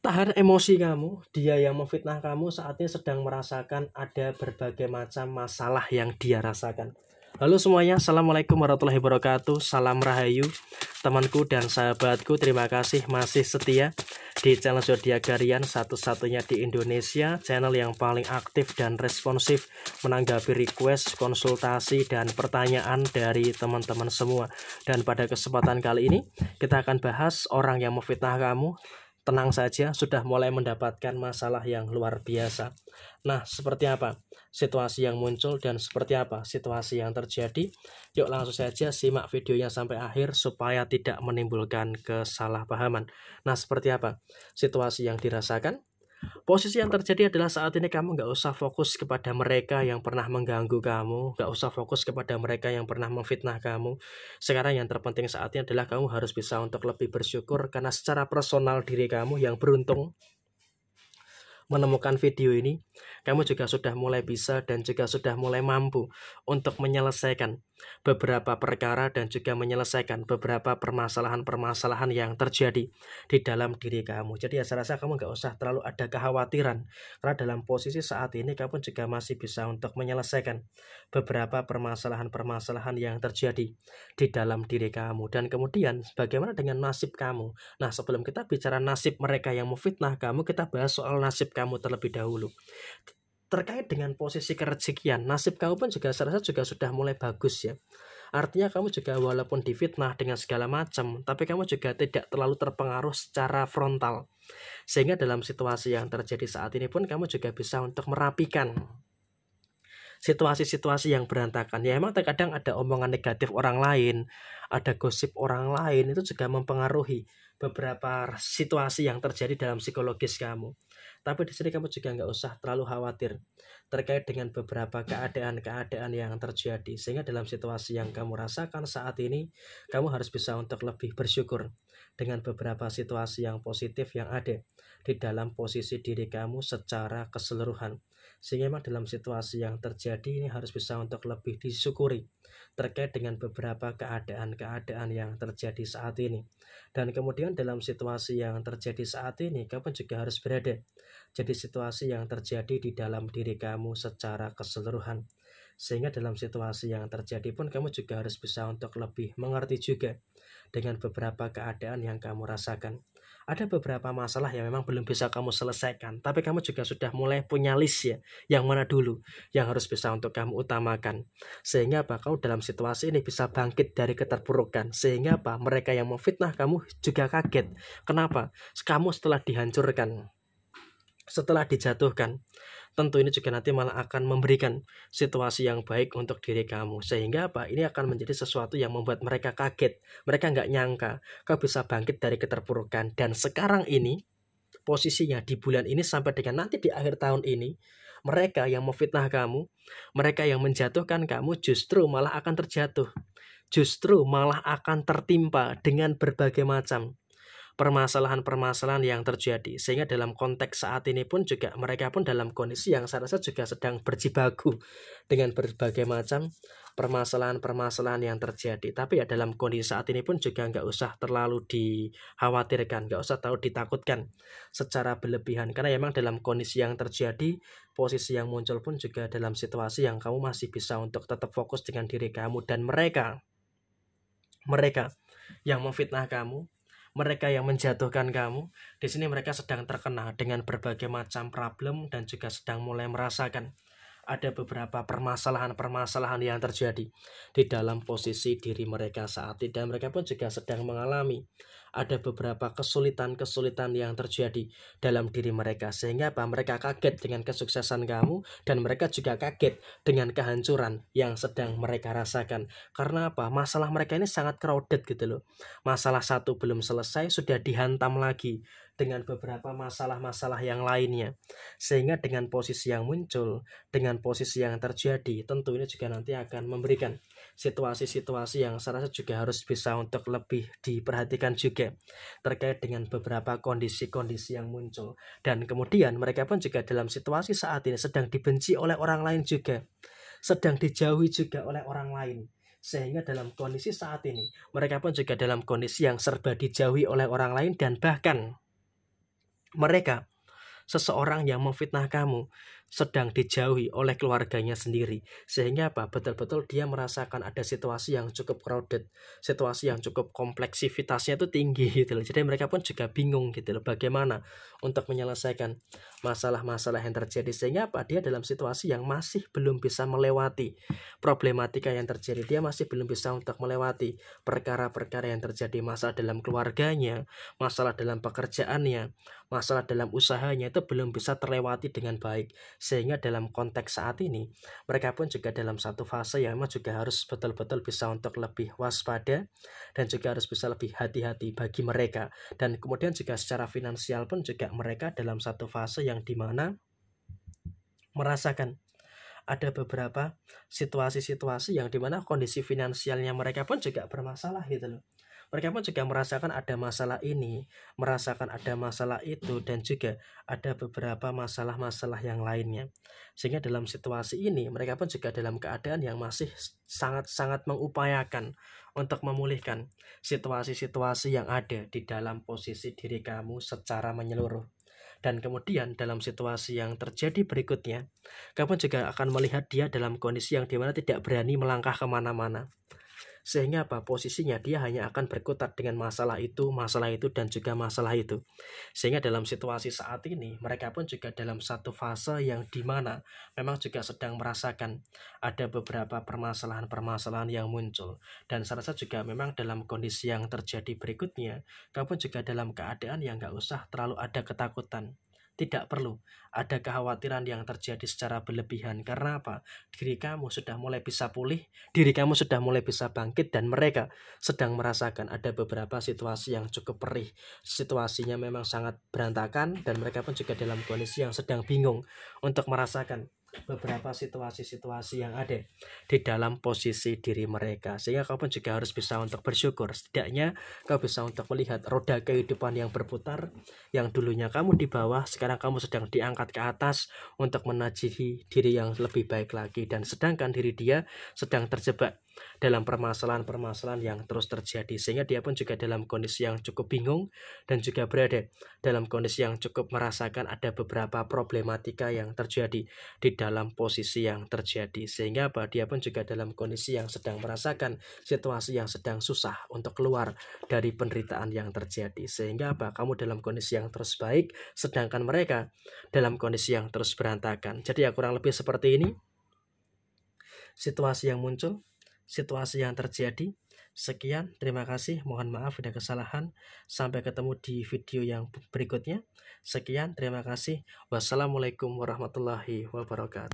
Tahan emosi kamu, dia yang memfitnah kamu saat ini sedang merasakan ada berbagai macam masalah yang dia rasakan. Halo semuanya, Assalamualaikum warahmatullahi wabarakatuh. Salam Rahayu, temanku dan sahabatku. Terima kasih masih setia di channel Zodiak Harian, satu-satunya di Indonesia, channel yang paling aktif dan responsif menanggapi request, konsultasi, dan pertanyaan dari teman-teman semua. Dan pada kesempatan kali ini kita akan bahas orang yang memfitnah kamu. Tenang saja, sudah mulai mendapatkan masalah yang luar biasa. Nah, seperti apa situasi yang muncul dan seperti apa situasi yang terjadi? Yuk langsung saja simak videonya sampai akhir supaya tidak menimbulkan kesalahpahaman. Nah, seperti apa situasi yang dirasakan? Posisi yang terjadi adalah saat ini kamu nggak usah fokus kepada mereka yang pernah mengganggu kamu, nggak usah fokus kepada mereka yang pernah memfitnah kamu. Sekarang yang terpenting saat ini adalah kamu harus bisa untuk lebih bersyukur karena secara personal diri kamu yang beruntung menemukan video ini, kamu juga sudah mulai bisa dan juga sudah mulai mampu untuk menyelesaikan beberapa perkara dan juga menyelesaikan beberapa permasalahan-permasalahan yang terjadi di dalam diri kamu. Jadi ya saya rasa kamu nggak usah terlalu ada kekhawatiran, karena dalam posisi saat ini kamu juga masih bisa untuk menyelesaikan beberapa permasalahan-permasalahan yang terjadi di dalam diri kamu. Dan kemudian bagaimana dengan nasib kamu? Nah, sebelum kita bicara nasib mereka yang memfitnah kamu, kita bahas soal nasib kamu terlebih dahulu. Terkait dengan posisi kerezekian, nasib kamu pun juga saya rasa juga sudah mulai bagus ya. Artinya kamu juga walaupun difitnah dengan segala macam, tapi kamu juga tidak terlalu terpengaruh secara frontal. Sehingga dalam situasi yang terjadi saat ini pun kamu juga bisa untuk merapikan situasi-situasi yang berantakan. Ya emang terkadang ada omongan negatif orang lain, ada gosip orang lain, itu juga mempengaruhi beberapa situasi yang terjadi dalam psikologis kamu. Tapi di sini kamu juga nggak usah terlalu khawatir terkait dengan beberapa keadaan-keadaan yang terjadi. Sehingga dalam situasi yang kamu rasakan saat ini, kamu harus bisa untuk lebih bersyukur dengan beberapa situasi yang positif yang ada di dalam posisi diri kamu secara keseluruhan. Sehingga memang dalam situasi yang terjadi ini harus bisa untuk lebih disyukuri terkait dengan beberapa keadaan-keadaan yang terjadi saat ini. Dan kemudian dalam situasi yang terjadi saat ini, kamu juga harus berada jadi situasi yang terjadi di dalam diri kamu secara keseluruhan. Sehingga dalam situasi yang terjadi pun kamu juga harus bisa untuk lebih mengerti juga dengan beberapa keadaan yang kamu rasakan. Ada beberapa masalah yang memang belum bisa kamu selesaikan, tapi kamu juga sudah mulai punya list ya, yang mana dulu yang harus bisa untuk kamu utamakan. Sehingga apa? Kamu dalam situasi ini bisa bangkit dari keterpurukan. Sehingga apa? Mereka yang memfitnah kamu juga kaget. Kenapa? Kamu setelah dihancurkan, setelah dijatuhkan, tentu ini juga nanti malah akan memberikan situasi yang baik untuk diri kamu. Sehingga apa? Ini akan menjadi sesuatu yang membuat mereka kaget. Mereka nggak nyangka kau bisa bangkit dari keterpurukan. Dan sekarang ini posisinya di bulan ini sampai dengan nanti di akhir tahun ini, mereka yang memfitnah kamu, mereka yang menjatuhkan kamu justru malah akan terjatuh. Justru malah akan tertimpa dengan berbagai macam permasalahan-permasalahan yang terjadi. Sehingga dalam konteks saat ini pun juga mereka pun dalam kondisi yang saya rasa juga sedang berjibaku dengan berbagai macam permasalahan-permasalahan yang terjadi. Tapi ya dalam kondisi saat ini pun juga nggak usah terlalu dikhawatirkan, nggak usah terlalu ditakutkan secara berlebihan. Karena memang dalam kondisi yang terjadi, posisi yang muncul pun juga dalam situasi yang kamu masih bisa untuk tetap fokus dengan diri kamu. Dan mereka yang memfitnah kamu, mereka yang menjatuhkan kamu, di sini mereka sedang terkena dengan berbagai macam problem dan juga sedang mulai merasakan ada beberapa permasalahan-permasalahan yang terjadi di dalam posisi diri mereka saat ini. Dan mereka pun juga sedang mengalami ada beberapa kesulitan-kesulitan yang terjadi dalam diri mereka. Sehingga apa? Mereka kaget dengan kesuksesan kamu dan mereka juga kaget dengan kehancuran yang sedang mereka rasakan. Karena apa? Masalah mereka ini sangat crowded gitu loh. Masalah satu belum selesai sudah dihantam lagi dengan beberapa masalah-masalah yang lainnya. Sehingga dengan posisi yang muncul, dengan posisi yang terjadi, tentu ini juga nanti akan memberikan situasi-situasi yang saya rasa juga harus bisa untuk lebih diperhatikan juga terkait dengan beberapa kondisi-kondisi yang muncul. Dan kemudian mereka pun juga dalam situasi saat ini sedang dibenci oleh orang lain juga, sedang dijauhi juga oleh orang lain. Sehingga dalam kondisi saat ini mereka pun juga dalam kondisi yang serba dijauhi oleh orang lain dan bahkan mereka, seseorang yang memfitnah kamu sedang dijauhi oleh keluarganya sendiri, sehingga apa, betul-betul dia merasakan ada situasi yang cukup crowded, situasi yang cukup kompleksivitasnya itu tinggi gitu loh. Jadi mereka pun juga bingung gitu loh, bagaimana untuk menyelesaikan masalah-masalah yang terjadi, sehingga apa, dia dalam situasi yang masih belum bisa melewati problematika yang terjadi, dia masih belum bisa untuk melewati perkara-perkara yang terjadi, masalah dalam keluarganya, masalah dalam pekerjaannya, masalah dalam usahanya itu belum bisa terlewati dengan baik. Sehingga dalam konteks saat ini, mereka pun juga dalam satu fase yang memang juga harus betul-betul bisa untuk lebih waspada dan juga harus bisa lebih hati-hati bagi mereka. Dan kemudian juga secara finansial pun juga mereka dalam satu fase yang dimana merasakan ada beberapa situasi-situasi yang dimana kondisi finansialnya mereka pun juga bermasalah gitu loh. Mereka pun juga merasakan ada masalah ini, merasakan ada masalah itu, dan juga ada beberapa masalah-masalah yang lainnya. Sehingga dalam situasi ini mereka pun juga dalam keadaan yang masih sangat-sangat mengupayakan untuk memulihkan situasi-situasi yang ada di dalam posisi diri kamu secara menyeluruh. Dan kemudian dalam situasi yang terjadi berikutnya, kamu juga akan melihat dia dalam kondisi yang dimana tidak berani melangkah kemana-mana. Sehingga apa, posisinya dia hanya akan berkutat dengan masalah itu, dan juga masalah itu. Sehingga dalam situasi saat ini, mereka pun juga dalam satu fase yang dimana memang juga sedang merasakan ada beberapa permasalahan-permasalahan yang muncul. Dan saya rasa juga memang dalam kondisi yang terjadi berikutnya, kamu juga dalam keadaan yang gak usah terlalu ada ketakutan. Tidak perlu ada kekhawatiran yang terjadi secara berlebihan. Karena apa? Diri kamu sudah mulai bisa pulih, diri kamu sudah mulai bisa bangkit, dan mereka sedang merasakan ada beberapa situasi yang cukup perih. Situasinya memang sangat berantakan dan mereka pun juga dalam kondisi yang sedang bingung untuk merasakan beberapa situasi-situasi yang ada di dalam posisi diri mereka. Sehingga kau pun juga harus bisa untuk bersyukur. Setidaknya kau bisa untuk melihat roda kehidupan yang berputar, yang dulunya kamu di bawah, sekarang kamu sedang diangkat ke atas untuk menajihi diri yang lebih baik lagi. Dan sedangkan diri dia sedang terjebak dalam permasalahan-permasalahan yang terus terjadi, sehingga dia pun juga dalam kondisi yang cukup bingung dan juga berada dalam kondisi yang cukup merasakan ada beberapa problematika yang terjadi di dalam posisi yang terjadi. Sehingga apa, dia pun juga dalam kondisi yang sedang merasakan situasi yang sedang susah untuk keluar dari penderitaan yang terjadi. Sehingga apa, kamu dalam kondisi yang terus baik, sedangkan mereka dalam kondisi yang terus berantakan. Jadi ya kurang lebih seperti ini situasi yang muncul, situasi yang terjadi. Sekian, terima kasih, mohon maaf ada kesalahan. Sampai ketemu di video yang berikutnya. Sekian, terima kasih. Wassalamualaikum warahmatullahi wabarakatuh.